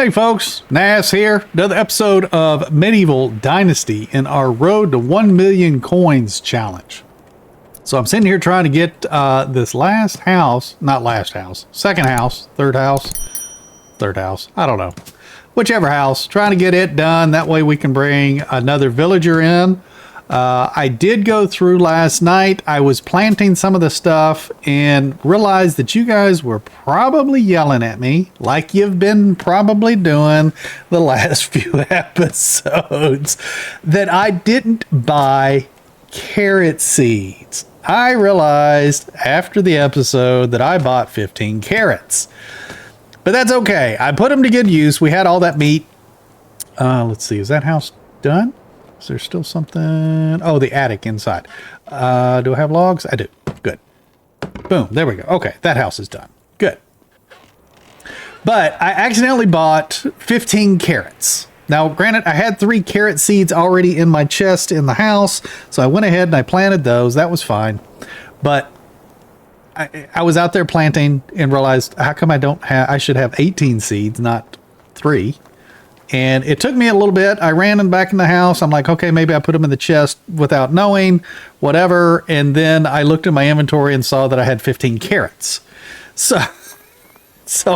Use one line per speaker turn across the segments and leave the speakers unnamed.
Hey folks, Nas here. Another episode of Medieval Dynasty in our Road to 1 Million Coins challenge. So I'm sitting here trying to get this second house, third house, I don't know. Whichever house, trying to get it done. That way we can bring another villager in. I did go through last night. I was planting some of the stuff and realized that you guys were probably yelling at me like you've been probably doing the last few episodes that I didn't buy carrot seeds. I realized after the episode that I bought 15 carrots, but that's okay. I put them to good use. We had all that meat. Let's see. Is that house done? Is there still something? Oh, the attic inside. Do I have logs? I do. Good. Boom. There we go. Okay. That house is done. Good. But I accidentally bought 15 carrots. Now, granted, I had 3 carrot seeds already in my chest in the house. So I went ahead and I planted those. That was fine. But I was out there planting and realized, how come I should have 18 seeds, not 3. And it took me a little bit. I ran them back in the house. I'm like, okay, maybe I put them in the chest without knowing, whatever. And then I looked at my inventory and saw that I had 15 carrots. So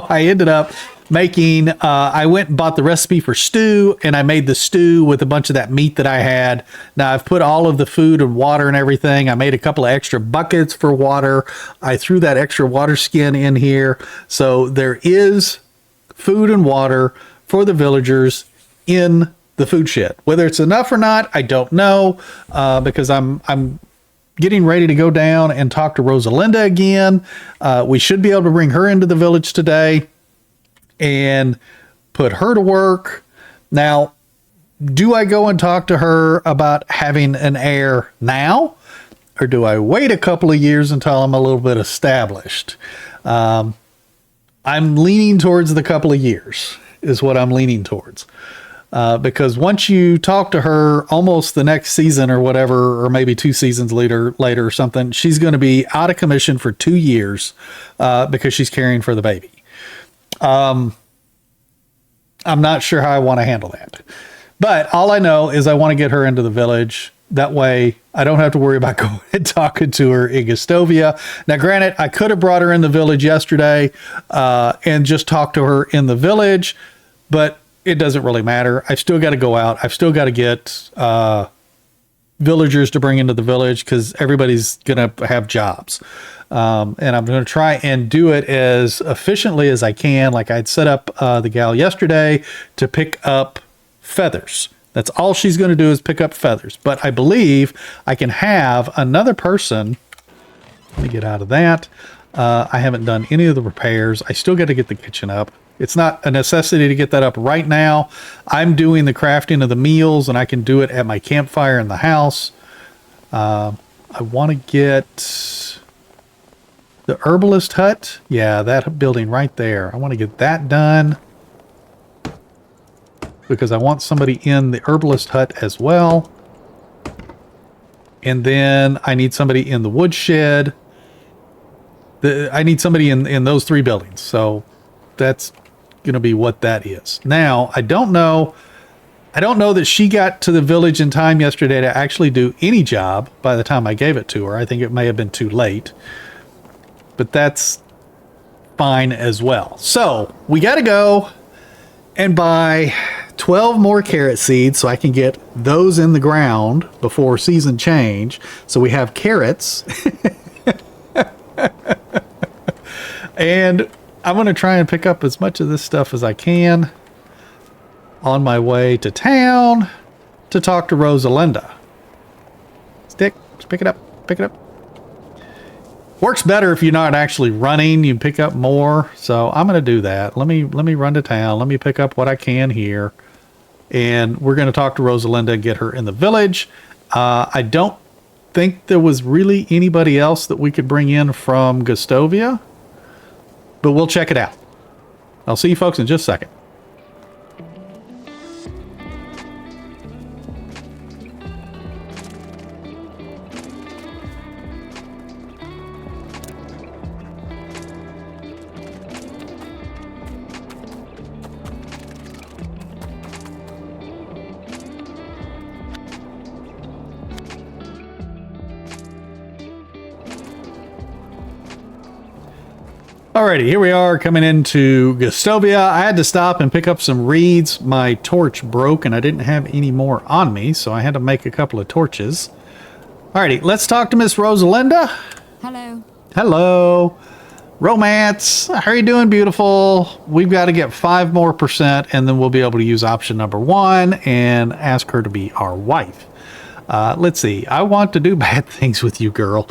I ended up making, I went and bought the recipe for stew, and I made the stew with a bunch of that meat that I had. Now I've put all of the food and water and everything. I made a couple of extra buckets for water. I threw that extra water skin in here. So there is food and water for the villagers in the food shed. Whether it's enough or not, I don't know, because I'm getting ready to go down and talk to Rosalinda again. We should be able to bring her into the village today and put her to work. Now, do I go and talk to her about having an heir now, or do I wait a couple of years until I'm a little bit established? I'm leaning towards the couple of years. Is what I'm leaning towards. Because once you talk to her almost the next season or whatever, or maybe 2 seasons later or something, she's going to be out of commission for 2 years because she's caring for the baby. I'm not sure how I want to handle that. But all I know is I want to get her into the village. That way I don't have to worry about going and talking to her in Gustovia. Now, granted, I could have brought her in the village yesterday and just talked to her in the village, but it doesn't really matter. I've still got to go out. I've still got to get villagers to bring into the village because everybody's going to have jobs. And I'm going to try and do it as efficiently as I can. Like I'd set up the gal yesterday to pick up feathers. That's all she's going to do is pick up feathers. But I believe I can have another person. Let me get out of that. I haven't done any of the repairs. I still got to get the kitchen up. It's not a necessity to get that up right now. I'm doing the crafting of the meals, and I can do it at my campfire in the house. I want to get the herbalist hut. Yeah, that building right there. I want to get that done, because I want somebody in the herbalist hut as well. And then I need somebody in the woodshed. I need somebody in those 3 buildings. So that's going to be what that is. Now, I don't know that she got to the village in time yesterday to actually do any job by the time I gave it to her. I think it may have been too late. But that's fine as well. So we got to go and buy 12 more carrot seeds so I can get those in the ground before season change. So we have carrots. And I'm going to try and pick up as much of this stuff as I can on my way to town to talk to Rosalinda. Stick, just pick it up, pick it up. Works better if you're not actually running. You pick up more. So I'm going to do that. Let me run to town. Let me pick up what I can here. And we're going to talk to Rosalinda and get her in the village. I don't think there was really anybody else that we could bring in from Gustovia, but we'll check it out. I'll see you folks in just a second. Alrighty, here we are coming into Gustovia. I had to stop and pick up some reeds. My torch broke and I didn't have any more on me, so I had to make a couple of torches. Alrighty, let's talk to Miss Rosalinda.
Hello.
Hello. Romance. How are you doing, beautiful? We've got to get 5% more and then we'll be able to use option number 1 and ask her to be our wife. Let's see. I want to do bad things with you, girl.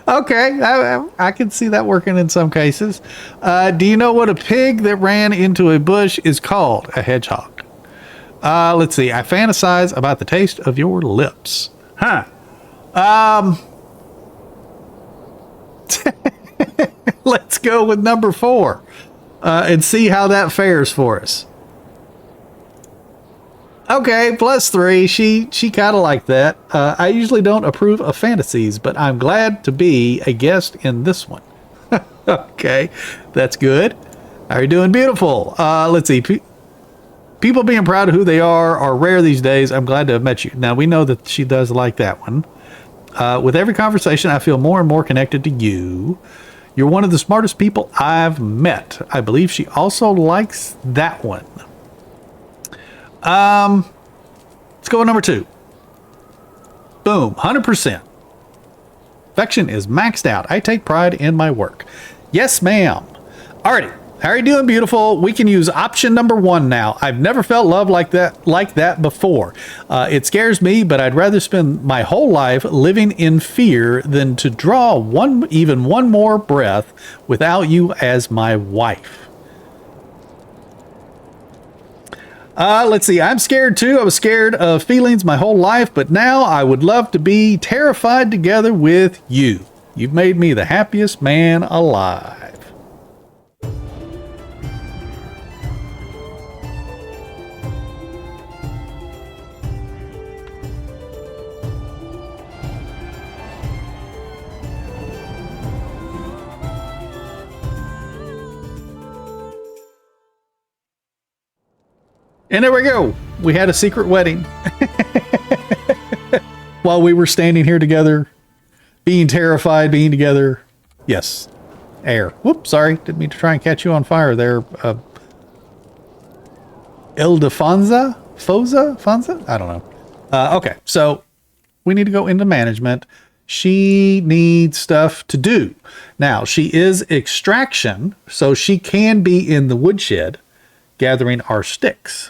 Okay, I can see that working in some cases. Do you know what a pig that ran into a bush is called? A hedgehog. Let's see. I fantasize about the taste of your lips. Huh. Let's go with number 4 and see how that fares for us. Okay, +3. She kind of like that. I usually don't approve of fantasies, but I'm glad to be a guest in this one. Okay, that's good. How are you doing, beautiful? Let's see. People being proud of who they are rare these days. I'm glad to have met you. Now, we know that she does like that one. With every conversation, I feel more and more connected to you. You're one of the smartest people I've met. I believe she also likes that one. Let's go with number 2. Boom, 100%. Affection is maxed out. I take pride in my work. Yes, ma'am. Alrighty. How are you doing, beautiful? We can use option number 1 now. I've never felt love like that before. It scares me, but I'd rather spend my whole life living in fear than to draw even one more breath without you as my wife. Let's see. I'm scared too. I was scared of feelings my whole life, but now I would love to be terrified together with you. You've made me the happiest man alive. And there we go. We had a secret wedding. While we were standing here together, being terrified, being together. Yes. Air. Whoops, sorry. Didn't mean to try and catch you on fire there. Ildefonsa? Fonza? I don't know. Okay, so we need to go into management. She needs stuff to do. Now, she is extraction, so she can be in the woodshed gathering our sticks.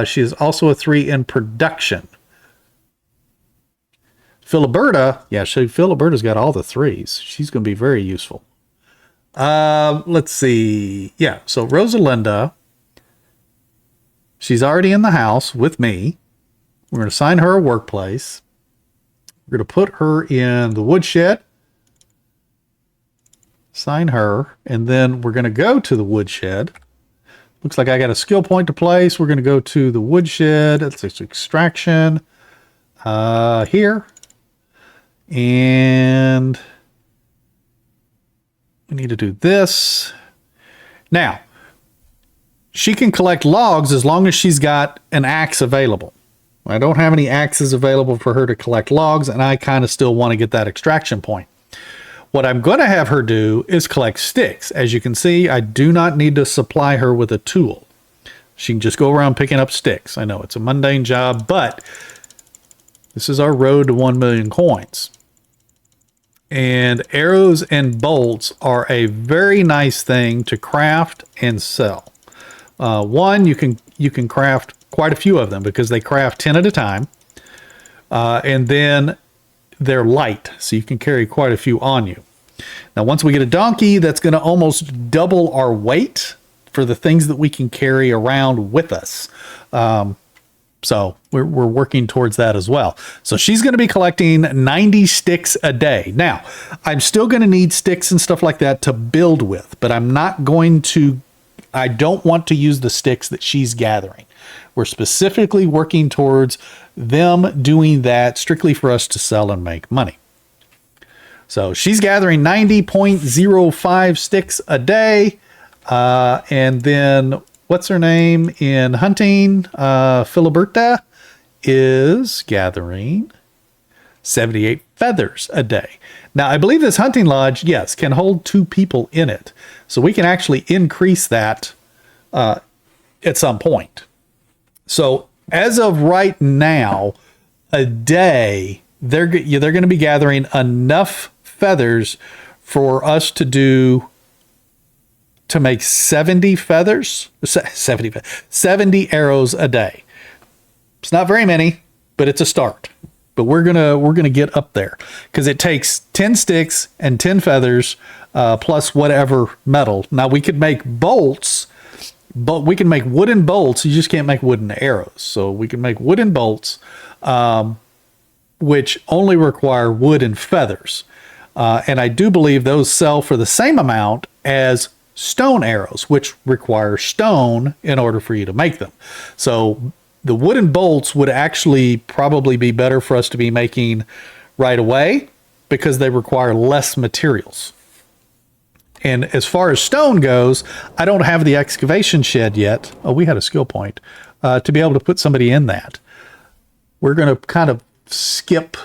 She is also a 3 in production. Filiberta, yeah, Filiberta's got all the 3s. She's going to be very useful. Let's see. Yeah, so Rosalinda, she's already in the house with me. We're going to assign her a workplace. We're going to put her in the woodshed. Assign her, and then we're going to go to the woodshed. Looks like I got a skill point to place. We're going to go to the woodshed. It's extraction here. And we need to do this. Now, she can collect logs as long as she's got an axe available. I don't have any axes available for her to collect logs, and I kind of still want to get that extraction point. What I'm going to have her do is collect sticks. As you can see, I do not need to supply her with a tool. She can just go around picking up sticks. I know it's a mundane job, but this is our road to 1 million coins. And arrows and bolts are a very nice thing to craft and sell. One, you can craft quite a few of them because they craft 10 at a time. And then they're light, so you can carry quite a few on you. Now, once we get a donkey, that's going to almost double our weight for the things that we can carry around with us. So we're working towards that as well. So she's going to be collecting 90 sticks a day. Now, I'm still going to need sticks and stuff like that to build with, but I don't want to use the sticks that she's gathering. We're specifically working towards them doing that strictly for us to sell and make money. So she's gathering 90.05 sticks a day. And then what's her name in hunting? Filiberta is gathering 78 feathers a day. Now, I believe this hunting lodge, yes, can hold 2 people in it. So we can actually increase that at some point. So as of right now, a day, they're going to be gathering enough feathers for us to make 70 feathers, 70 arrows a day. It's not very many, but it's a start. But we're gonna get up there because it takes 10 sticks and 10 feathers plus whatever metal. Now we could make bolts, but we can make wooden bolts. You just can't make wooden arrows. So we can make wooden bolts, which only require wood and feathers. And I do believe those sell for the same amount as stone arrows, which require stone in order for you to make them. So the wooden bolts would actually probably be better for us to be making right away because they require less materials. And as far as stone goes, I don't have the excavation shed yet. Oh, we had a skill point to be able to put somebody in that. We're going to kind of skip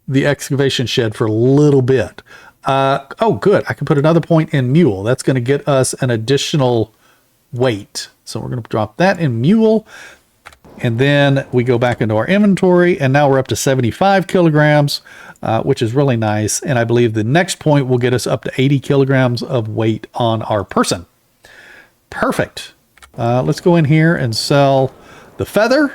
the excavation shed for a little bit. Oh, good. I can put another point in mule. That's going to get us an additional weight. So we're going to drop that in mule. And then we go back into our inventory, and now we're up to 75 kilograms, which is really nice. And I believe the next point will get us up to 80 kilograms of weight on our person. Perfect. Let's go in here and sell the feather.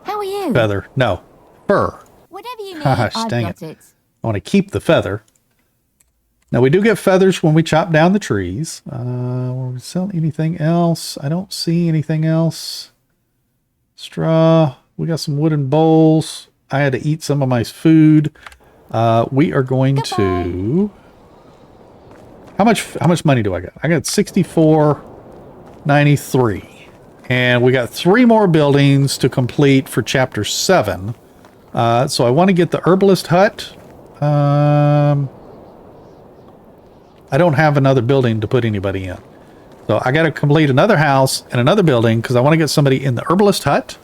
How are you?
Feather. No. Fur.
Whatever you need,
Gosh,
I've
dang
got
it.
it.
I want to keep the feather. Now, we do get feathers when we chop down the trees. Will we sell anything else? I don't see anything else. Straw. We got some wooden bowls. I had to eat some of my food. We are going to... How much money do I got? I got 64.93. And we got 3 more buildings to complete for Chapter 7. So I want to get the herbalist hut. I don't have another building to put anybody in. So I got to complete another house and another building because I want to get somebody in the herbalist hut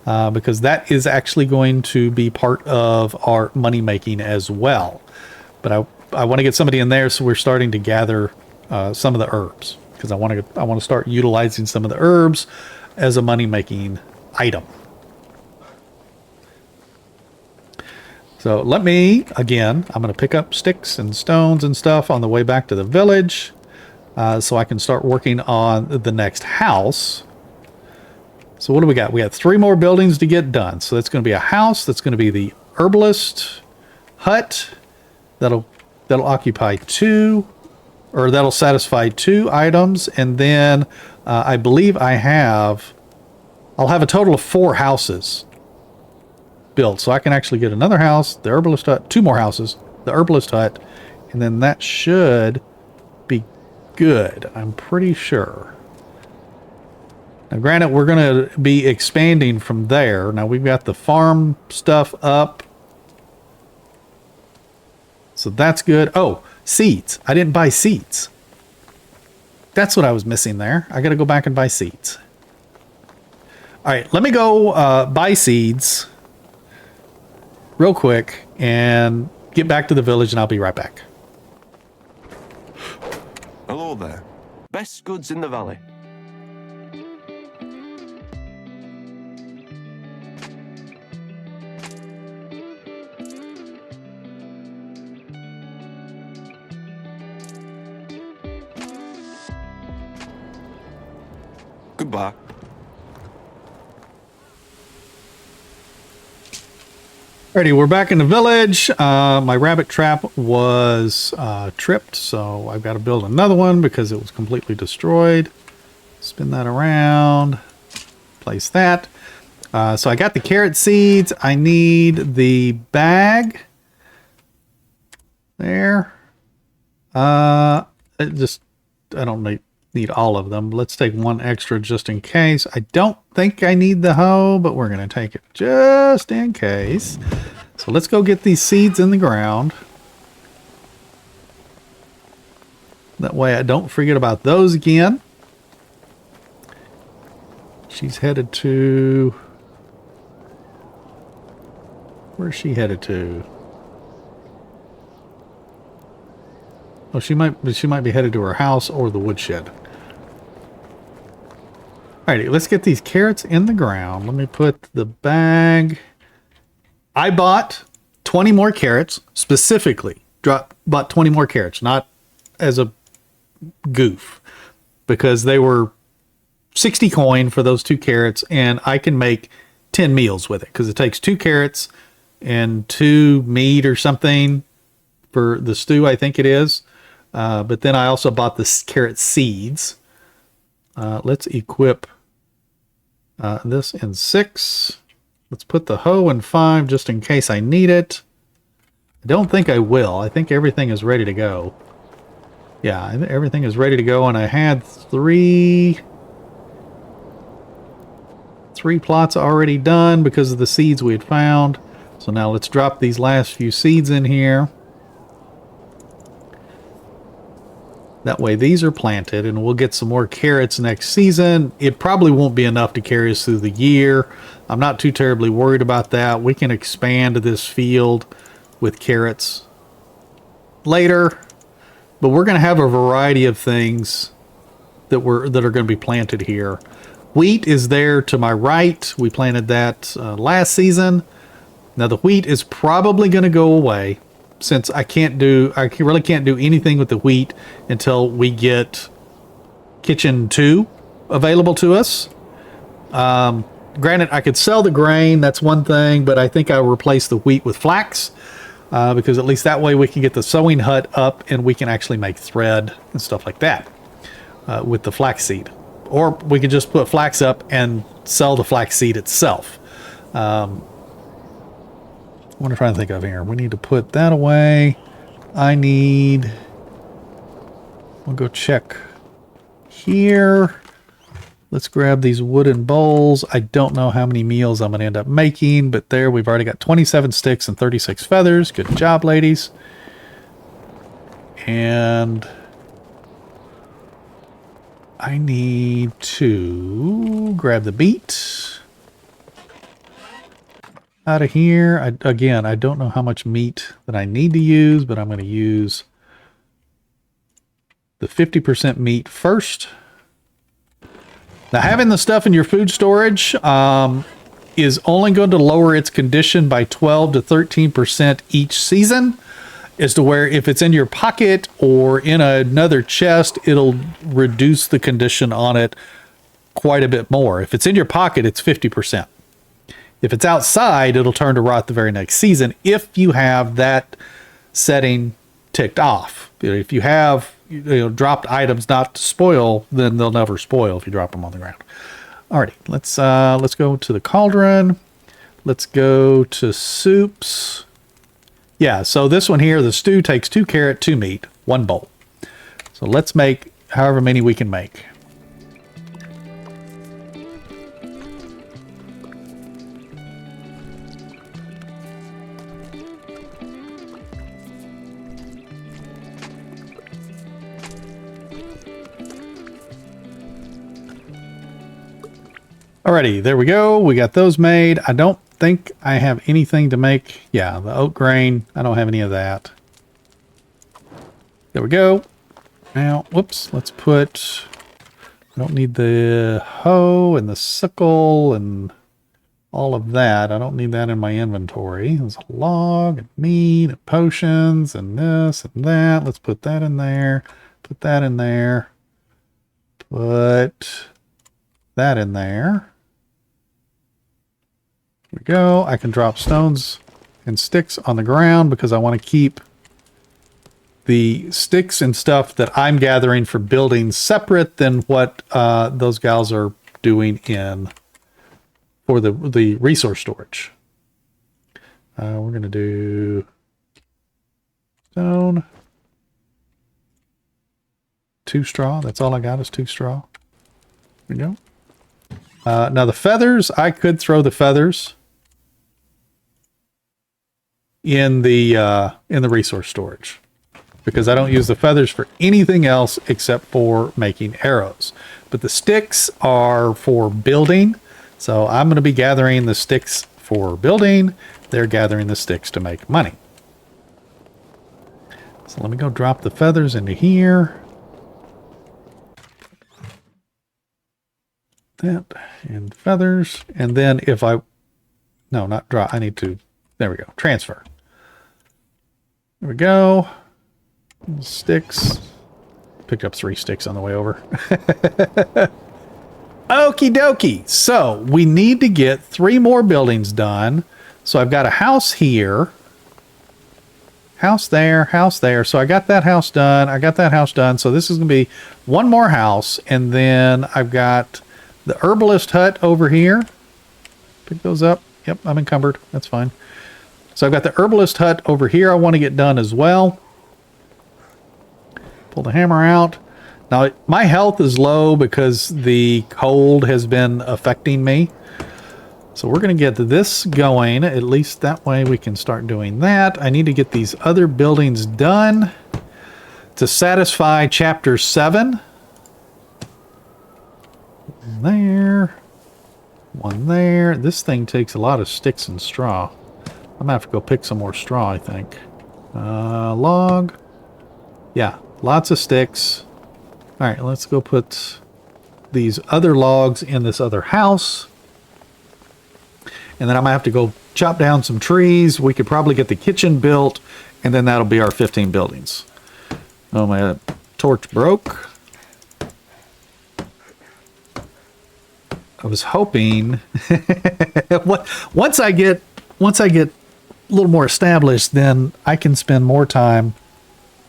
because that is actually going to be part of our money making as well. But I want to get somebody in there so we're starting to gather some of the herbs because I want to start utilizing some of the herbs as a money making item. So let me, again, I'm going to pick up sticks and stones and stuff on the way back to the village so I can start working on the next house. So what do we got? We got 3 more buildings to get done. So that's going to be a house. That's going to be the herbalist hut. That'll occupy 2, or that'll satisfy 2 items. And then I believe I'll have a total of 4 houses built, so I can actually get another house, the herbalist hut, 2 more houses, the herbalist hut, and then that should be good. I'm pretty sure. Now, granted, we're going to be expanding from there. Now we've got the farm stuff up, so that's good. Oh, seeds. I didn't buy seeds. That's what I was missing there. I got to go back and buy seeds. All right, let me go buy seeds real quick and get back to the village, and I'll be right back.
Hello there. Best goods in the valley. Goodbye.
Alrighty, we're back in the village. My rabbit trap was tripped, so I've got to build another one because it was completely destroyed. Spin that around, place that. So I got the carrot seeds. I need the bag. There. I don't need all of them. Let's take 1 extra just in case. I don't think I need the hoe, but we're going to take it just in case. So let's go get these seeds in the ground. That way I don't forget about those again. She's headed to... Where's she headed to? Oh, she might be headed to her house or the woodshed. Alrighty, let's get these carrots in the ground. Let me put the bag. I bought 20 more carrots specifically. Bought 20 more carrots, not as a goof, because they were 60 coin for those 2 carrots, and I can make 10 meals with it because it takes 2 carrots and 2 meat or something for the stew, I think it is. But then I also bought the carrot seeds. Let's equip this in 6. Let's put the hoe in 5 just in case I need it. I don't think I will. I think everything is ready to go. Yeah, everything is ready to go, and I had 3 plots already done because of the seeds we had found. So now let's drop these last few seeds in here. That way these are planted, and we'll get some more carrots next season. It probably won't be enough to carry us through the year. I'm not too terribly worried about that. We can expand this field with carrots later, but we're going to have a variety of things that are going to be planted here. Wheat is there to my right. We planted that last season. Now the wheat is probably going to go away, since I really can't do anything with the wheat until we get Kitchen 2 available to us. Granted, I could sell the grain, that's one thing, but I think I'll replace the wheat with flax, because at least that way we can get the sewing hut up and we can actually make thread and stuff like that with the flax seed. Or we could just put flax up and sell the flax seed itself. What am I trying to think of here? We need to put that away. We'll go check here. Let's grab these wooden bowls. I don't know how many meals I'm going to end up making, but there we've already got 27 sticks and 36 feathers. Good job, ladies. And I need to grab the beet out of here. Again, I don't know how much meat that I need to use, but I'm going to use the 50% meat first. Now, having the stuff in your food storage is only going to lower its condition by 12 to 13% each season, as to where if it's in your pocket or in another chest, it'll reduce the condition on it quite a bit more. If it's in your pocket, it's 50%. If it's outside, it'll turn to rot the very next season if you have that setting ticked off. If you have dropped items not to spoil, then they'll never spoil if you drop them on the ground. Alrighty, let's go to the cauldron. Let's go to soups. Yeah, so this one here, the stew takes 2 carrot, 2 meat, 1 bowl. So let's make however many we can make. Alrighty, there we go. We got those made. I don't think I have anything to make. Yeah, the oat grain. I don't have any of that. There we go. Now, whoops, let's put... I don't need the hoe and the sickle and all of that. I don't need that in my inventory. There's a log and meat and potions and this and that. Let's put that in there. Put that in there. Put that in there. There we go. I can drop stones and sticks on the ground because I want to keep the sticks and stuff that I'm gathering for building separate than what those gals are doing for the resource storage. We're going to do stone. 2 straw. That's all I got is 2 straw. There we go. Now the feathers, I could throw the feathers in the resource storage because I don't use the feathers for anything else except for making arrows. But the sticks are for building, so I'm going to be gathering the sticks for building. they're gathering the sticks to make money. So let me go drop the feathers into here. That and feathers. And then if I, no, not drop, I need to, there we go, transfer. There we go. Sticks. Picked up 3 sticks on the way over. Okie dokie. So we need to get 3 more buildings done. So I've got a house here. House there, house there. So I got that house done. I got that house done. So this is going to be 1 more house. And then I've got the herbalist hut over here. Pick those up. Yep, I'm encumbered. That's fine. So I've got the herbalist hut over here I want to get done as well. Pull the hammer out. Now, my health is low because the cold has been affecting me. So we're going to get this going. At least that way we can start doing that. I need to get these other buildings done to satisfy Chapter 7. One there. One there. This thing takes a lot of sticks and straw. I'm going to have to go pick some more straw, I think. Log. Yeah, lots of sticks. All right, let's go put these other logs in this other house. And then I'm going to have to go chop down some trees. We could probably get the kitchen built, and then that'll be our 15 buildings. Oh, my torch broke. I was hoping once I get a little more established, then I can spend more time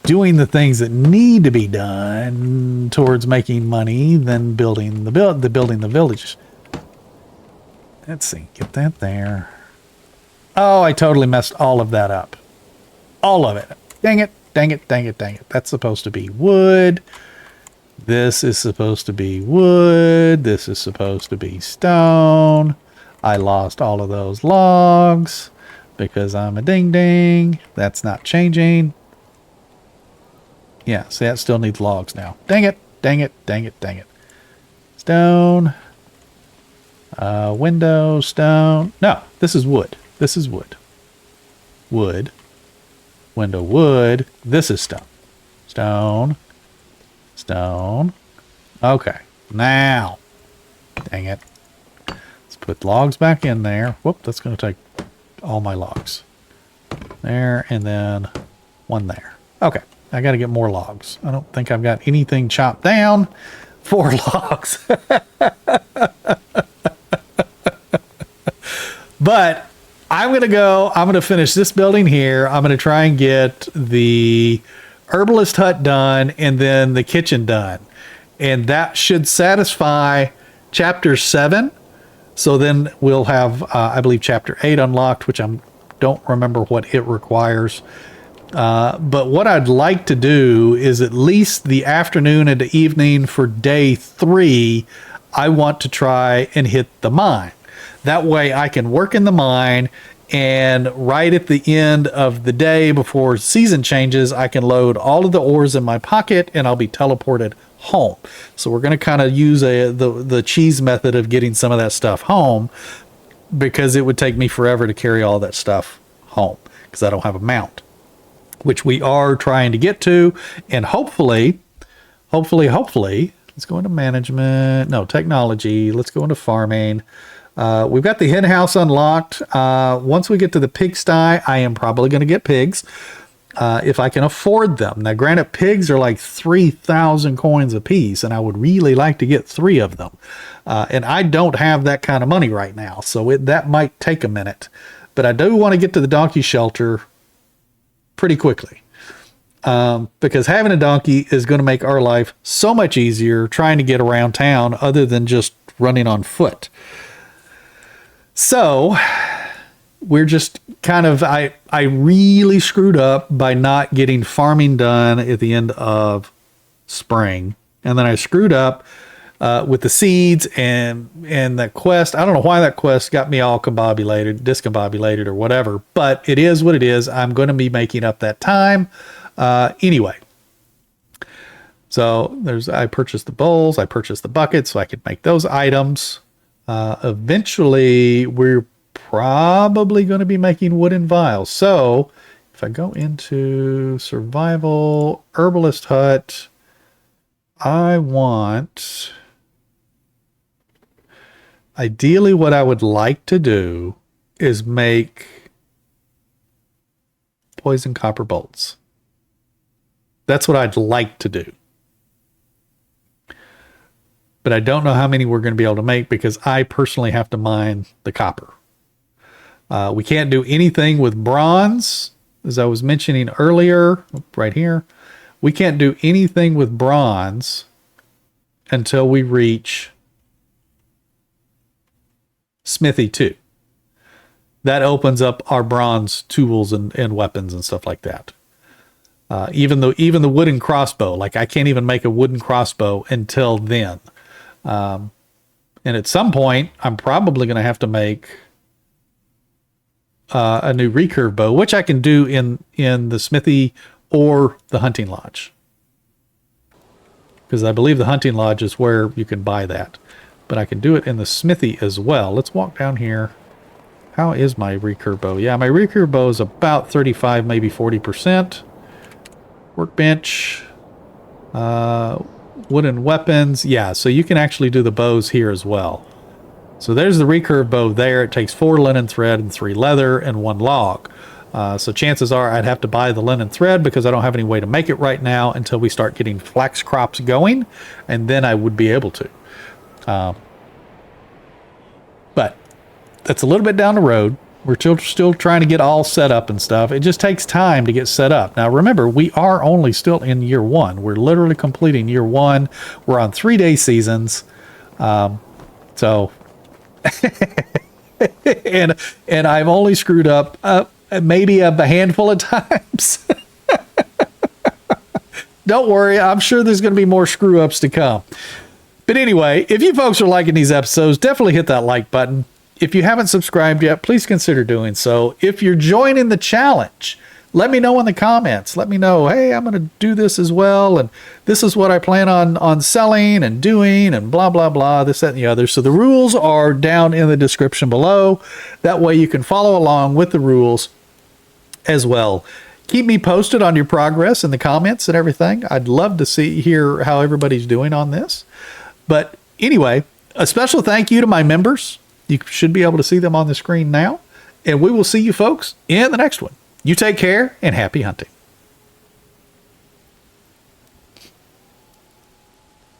doing the things that need to be done towards making money than building the village. Let's see, get that there. Oh, I totally messed all of that up. All of it. Dang it, dang it, dang it, dang it. That's supposed to be wood. This is supposed to be wood. This is supposed to be stone. I lost all of those logs because I'm a ding-ding. That's not changing. Yeah, see, that still needs logs now. Dang it, dang it, dang it, dang it. Stone. Window, stone. No, this is wood. This is wood. Wood. Window, wood. This is stone. Stone. Stone. Okay. Now. Dang it. Let's put logs back in there. Whoop, that's going to take all my logs. There, and then one there. Okay. I got to get more logs. I don't think I've got anything chopped down. 4 logs. But I'm going to finish this building here. I'm going to try and get the herbalist hut done and then the kitchen done. And that should satisfy Chapter 7. So then we'll have, I believe, Chapter 8 unlocked, which I don't remember what it requires. But what I'd like to do is at least the afternoon and the evening for day 3, I want to try and hit the mine. That way I can work in the mine, and right at the end of the day before season changes, I can load all of the ores in my pocket and I'll be teleported home. So we're going to kind of use the cheese method of getting some of that stuff home, because it would take me forever to carry all that stuff home because I don't have a mount, which we are trying to get to. And hopefully, let's go into management. No, technology. Let's go into farming. We've got the hen house unlocked. Once we get to the pigsty, I am probably going to get pigs if I can afford them. Now, granted, pigs are like 3,000 coins a piece, and I would really like to get 3 of them. And I don't have that kind of money right now, so that might take a minute. But I do want to get to the donkey shelter pretty quickly. Because having a donkey is going to make our life so much easier trying to get around town other than just running on foot. So we're just kind of, I really screwed up by not getting farming done at the end of spring. And then I screwed up with the seeds and that quest. I don't know why that quest got me all discombobulated or whatever, but it is what it is. I'm going to be making up that time. Anyway, so I purchased the bowls, I purchased the buckets so I could make those items. Eventually we're probably going to be making wooden vials. So if I go into survival, herbalist hut, I want, ideally what I would like to do is make poison copper bolts. That's what I'd like to do. But I don't know how many we're going to be able to make because I personally have to mine the copper. We can't do anything with bronze, as I was mentioning earlier, right here. We can't do anything with bronze until we reach Smithy 2. That opens up our bronze tools and weapons and stuff like that. Even the wooden crossbow, like I can't even make a wooden crossbow until then. And at some point, I'm probably going to have to make a new recurve bow, which I can do in the smithy or the hunting lodge. Because I believe the hunting lodge is where you can buy that. But I can do it in the smithy as well. Let's walk down here. How is my recurve bow? Yeah, my recurve bow is about 35, maybe 40%. Workbench. Wooden weapons. Yeah, so you can actually do the bows here as well. So there's the recurve bow there. It takes 4 linen thread and 3 leather and 1 log. So chances are I'd have to buy the linen thread because I don't have any way to make it right now until we start getting flax crops going, and then I would be able to. But that's a little bit down the road. We're still trying to get all set up and stuff. It just takes time to get set up. Now, remember, we are only still in year 1. We're literally completing year 1. We're on 3-day seasons. So, and I've only screwed up maybe a handful of times. Don't worry. I'm sure there's going to be more screw ups to come. But anyway, if you folks are liking these episodes, definitely hit that like button. If you haven't subscribed yet, please consider doing so. If you're joining the challenge, let me know in the comments. Let me know, hey, I'm going to do this as well, and this is what I plan on selling and doing, and blah, blah, blah, this, that, and the other. So the rules are down in the description below. That way you can follow along with the rules as well. Keep me posted on your progress in the comments and everything. I'd love to hear how everybody's doing on this. But anyway, a special thank you to my members. You should be able to see them on the screen now. And we will see you folks in the next one. You take care and happy hunting.